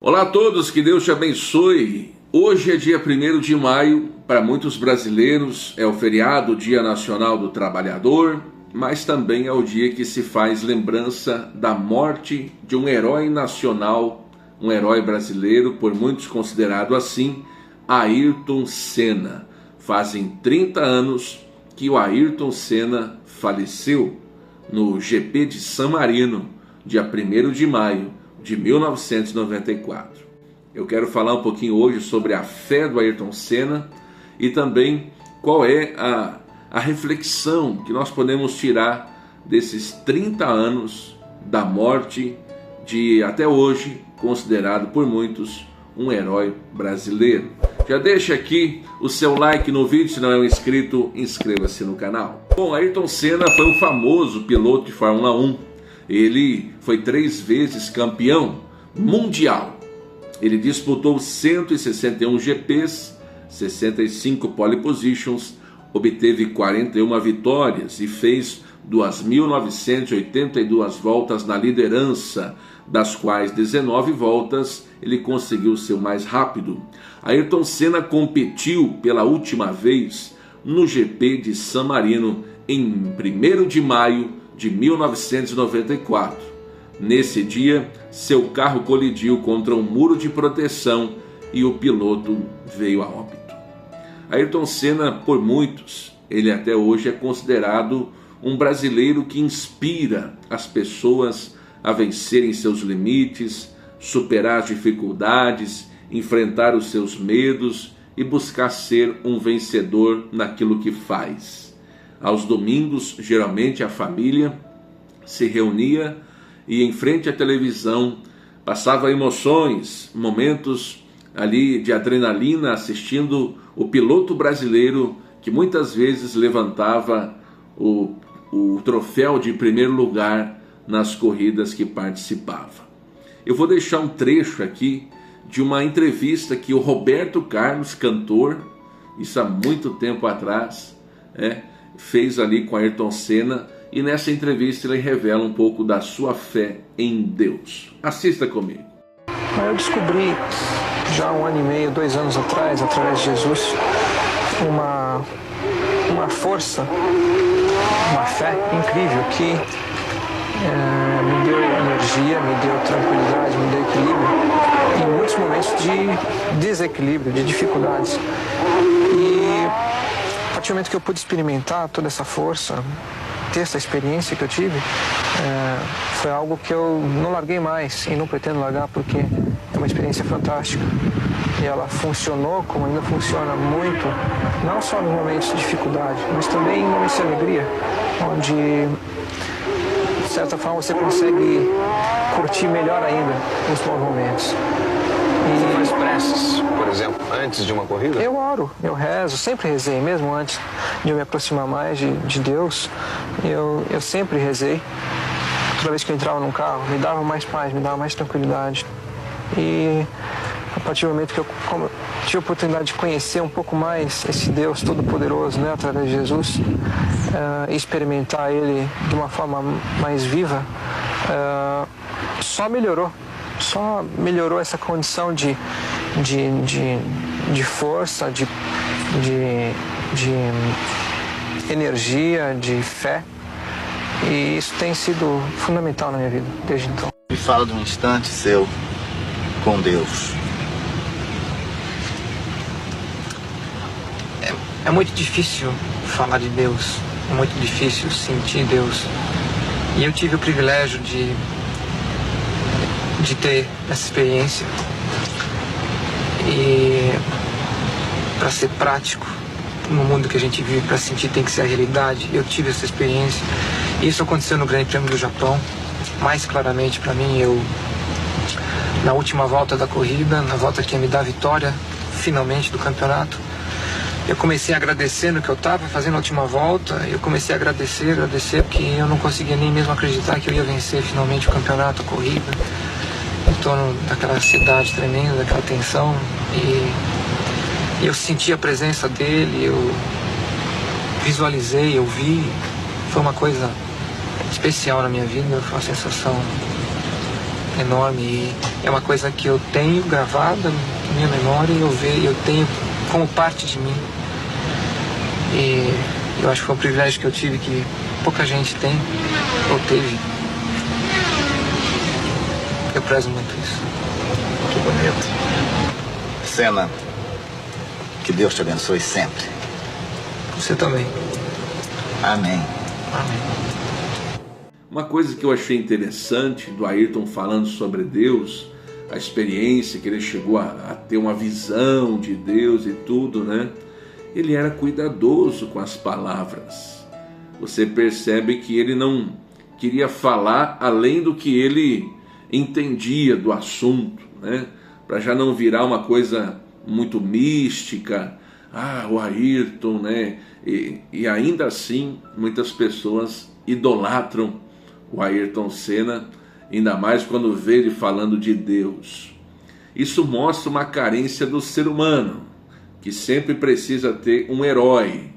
Olá a todos, que Deus te abençoe. Hoje é dia 1º de maio, para muitos brasileiros é o feriado, Dia Nacional do Trabalhador, mas também é o dia que se faz lembrança da morte de um herói nacional, um herói brasileiro, por muitos considerado assim, Ayrton Senna. Fazem 30 anos que o Ayrton Senna faleceu no GP de San Marino, dia 1º de maio de 1994. Eu quero falar um pouquinho hoje sobre a fé do Ayrton Senna e também qual é a reflexão que nós podemos tirar desses 30 anos da morte de, até hoje, considerado por muitos um herói brasileiro. Já deixa aqui o seu like no vídeo, se não é um inscrito, inscreva-se no canal. Bom, Ayrton Senna foi um famoso piloto de Fórmula 1. Ele foi 3 vezes campeão mundial. Ele disputou 161 GPs, 65 pole positions, obteve 41 vitórias e fez 2.982 voltas na liderança, das quais 19 voltas ele conseguiu ser o mais rápido. Ayrton Senna competiu pela última vez no GP de San Marino em 1º de maio de 1994. Nesse dia, seu carro colidiu contra um muro de proteção e o piloto veio a óbito. Ayrton Senna, por muitos, ele até hoje é considerado um brasileiro que inspira as pessoas a vencerem seus limites, superar as dificuldades, enfrentar os seus medos e buscar ser um vencedor naquilo que faz. Aos domingos, geralmente a família se reunia e em frente à televisão passava emoções, momentos ali de adrenalina, assistindo o piloto brasileiro que muitas vezes levantava o troféu de primeiro lugar nas corridas que participava. Eu vou deixar um trecho aqui de uma entrevista que o Roberto Carlos, cantor, isso há muito tempo atrás, fez ali com Ayrton Senna, e nessa entrevista ele revela um pouco da sua fé em Deus. Assista comigo. Eu descobri já há 1 ano e meio, 2 anos atrás, através de Jesus, uma força, uma fé incrível que me deu energia, me deu tranquilidade, me deu equilíbrio em muitos momentos de desequilíbrio, de dificuldades. E a partir do momento que eu pude experimentar toda essa força, ter essa experiência que eu tive, foi algo que eu não larguei mais e não pretendo largar, porque é uma experiência fantástica. E ela funcionou como ainda funciona muito, não só nos momentos de dificuldade, mas também em momentos de alegria, onde, de certa forma, você consegue curtir melhor ainda os bons momentos. Você faz preces, por exemplo, antes de uma corrida? Eu oro, eu rezo, sempre rezei, mesmo antes de eu me aproximar mais de Deus, eu sempre rezei. Toda vez que eu entrava num carro, me dava mais paz, me dava mais tranquilidade. E a partir do momento que eu tive a oportunidade de conhecer um pouco mais esse Deus Todo-Poderoso, através de Jesus, e experimentar Ele de uma forma mais viva, só melhorou essa condição de força, de energia, de fé, e isso tem sido fundamental na minha vida desde então. Me fala de um instante seu com Deus. É muito difícil falar de Deus, é muito difícil sentir Deus, e eu tive o privilégio de ter essa experiência. E para ser prático no mundo que a gente vive, para sentir tem que ser a realidade. Eu tive essa experiência. Isso aconteceu no Grande Prêmio do Japão, mais claramente para mim. Na última volta da corrida, na volta que ia me dar a vitória finalmente do campeonato, eu comecei a agradecer no que eu estava fazendo a última volta. Eu comecei a agradecer, porque eu não conseguia nem mesmo acreditar que eu ia vencer finalmente o campeonato, a corrida, em torno daquela cidade tremenda, daquela tensão, e eu senti a presença dele, eu visualizei, eu vi. Foi uma coisa especial na minha vida, foi uma sensação enorme. E é uma coisa que eu tenho gravada na minha memória e eu tenho como parte de mim. E eu acho que foi um privilégio que eu tive que pouca gente tem ou teve. Eu prezo muito isso. Que bonito. Sena, que Deus te abençoe sempre. Você também. Amém. Amém. Uma coisa que eu achei interessante do Ayrton falando sobre Deus, a experiência que ele chegou a ter uma visão de Deus e tudo, né? Ele era cuidadoso com as palavras. Você percebe que ele não queria falar além do que ele entendia do assunto, né? Para já não virar uma coisa muito mística. O Ayrton, né? E ainda assim, muitas pessoas idolatram o Ayrton Senna, ainda mais quando vê ele falando de Deus. Isso mostra uma carência do ser humano, que sempre precisa ter um herói.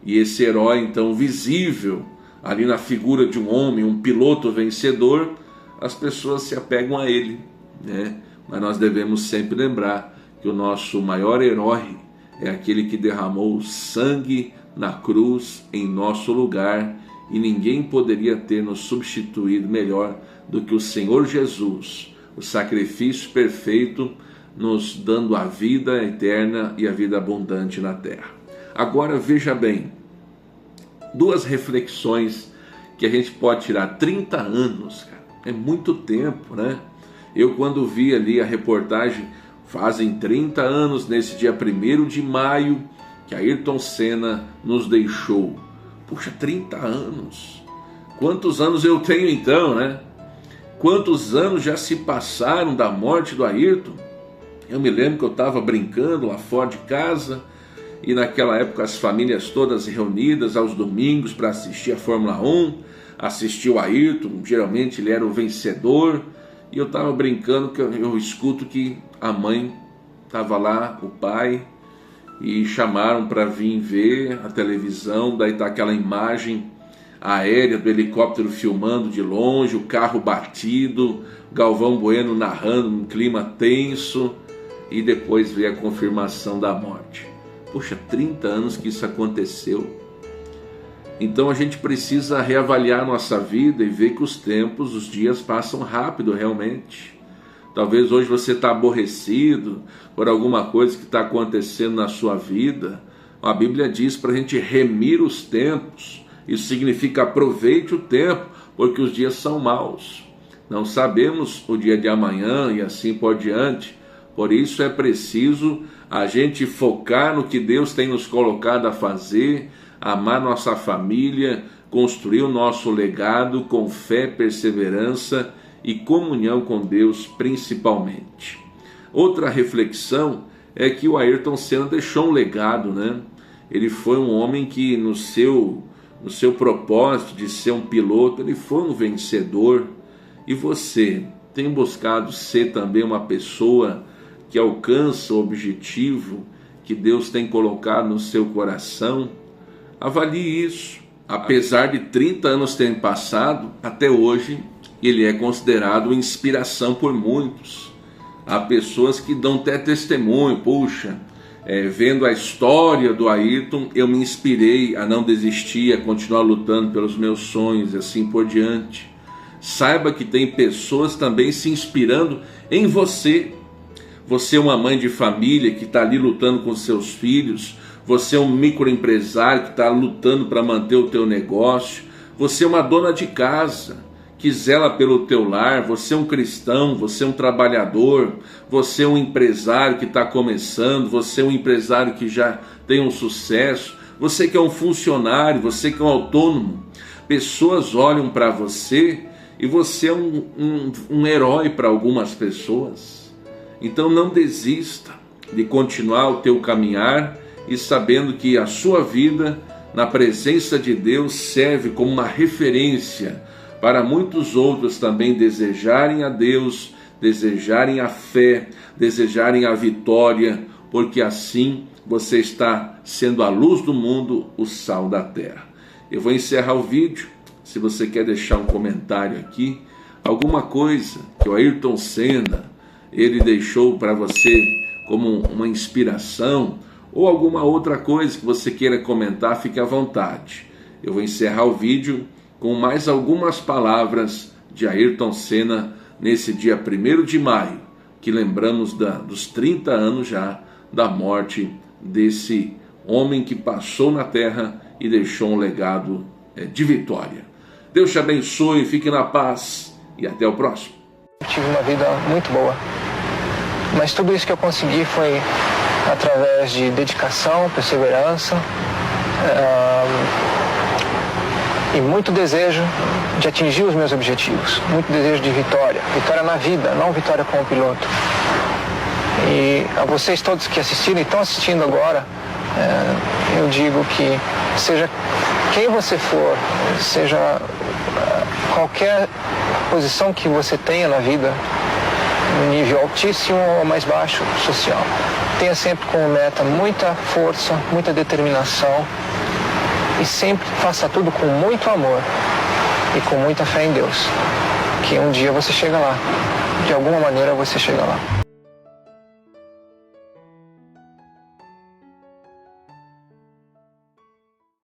E esse herói, então, visível, ali na figura de um homem, um piloto vencedor, as pessoas se apegam a ele, né? Mas nós devemos sempre lembrar que o nosso maior herói é aquele que derramou sangue na cruz em nosso lugar, e ninguém poderia ter nos substituído melhor do que o Senhor Jesus, o sacrifício perfeito, nos dando a vida eterna e a vida abundante na terra. Agora veja bem, duas reflexões que a gente pode tirar. 30 anos, cara, é muito tempo, né? Eu, quando vi ali a reportagem, fazem 30 anos nesse dia 1º de maio que Ayrton Senna nos deixou. Puxa, 30 anos. Quantos anos eu tenho então, né? Quantos anos já se passaram da morte do Ayrton? Eu me lembro que eu estava brincando lá fora de casa, e naquela época as famílias todas reunidas aos domingos para assistir a Fórmula 1, assistir o Ayrton, geralmente ele era o vencedor, e eu estava brincando que eu escuto que a mãe estava lá, o pai, e chamaram para vir ver a televisão. Daí está aquela imagem aérea do helicóptero filmando de longe, o carro batido, Galvão Bueno narrando um clima tenso, e depois veio a confirmação da morte. Puxa, 30 anos que isso aconteceu. Então a gente precisa reavaliar nossa vida e ver que os tempos, os dias passam rápido realmente. Talvez hoje você está aborrecido por alguma coisa que está acontecendo na sua vida. A Bíblia diz para a gente remir os tempos. Isso significa aproveite o tempo, porque os dias são maus. Não sabemos o dia de amanhã e assim por diante. Por isso é preciso a gente focar no que Deus tem nos colocado a fazer, amar nossa família, construir o nosso legado com fé, perseverança e comunhão com Deus principalmente. Outra reflexão é que o Ayrton Senna deixou um legado, né? Ele foi um homem que no seu propósito de ser um piloto, ele foi um vencedor. E você tem buscado ser também uma pessoa que alcança o objetivo que Deus tem colocado no seu coração? Avalie isso. Apesar de 30 anos terem passado, até hoje ele é considerado inspiração por muitos. Há pessoas que dão até testemunho. Puxa, vendo a história do Ayrton, eu me inspirei a não desistir, a continuar lutando pelos meus sonhos e assim por diante. Saiba que tem pessoas também se inspirando em você. Você é uma mãe de família que está ali lutando com seus filhos. Você é um microempresário que está lutando para manter o teu negócio. Você é uma dona de casa que zela pelo teu lar. Você é um cristão, você é um trabalhador. Você é um empresário que está começando. Você é um empresário que já tem um sucesso. Você que é um funcionário, você que é um autônomo. Pessoas olham para você e você é um herói para algumas pessoas. Então não desista de continuar o teu caminhar e sabendo que a sua vida na presença de Deus serve como uma referência para muitos outros também desejarem a Deus, desejarem a fé, desejarem a vitória, porque assim você está sendo a luz do mundo, o sal da terra. Eu vou encerrar o vídeo. Se você quer deixar um comentário aqui, alguma coisa que o Ayrton Senna ele deixou para você como uma inspiração, ou alguma outra coisa que você queira comentar, fique à vontade. Eu vou encerrar o vídeo com mais algumas palavras de Ayrton Senna nesse dia 1º de maio, que lembramos dos 30 anos já da morte desse homem que passou na terra e deixou um legado de vitória. Deus te abençoe, fique na paz e até o próximo. Eu tive uma vida muito boa, mas tudo isso que eu consegui foi através de dedicação, perseverança e muito desejo de atingir os meus objetivos, muito desejo de vitória na vida, não vitória como piloto. E a vocês todos que assistiram e estão assistindo agora, eu digo que seja quem você for, seja qualquer posição que você tenha na vida, no nível altíssimo ou mais baixo social, tenha sempre como meta muita força, muita determinação e sempre faça tudo com muito amor e com muita fé em Deus, que um dia você chega lá, de alguma maneira você chega lá.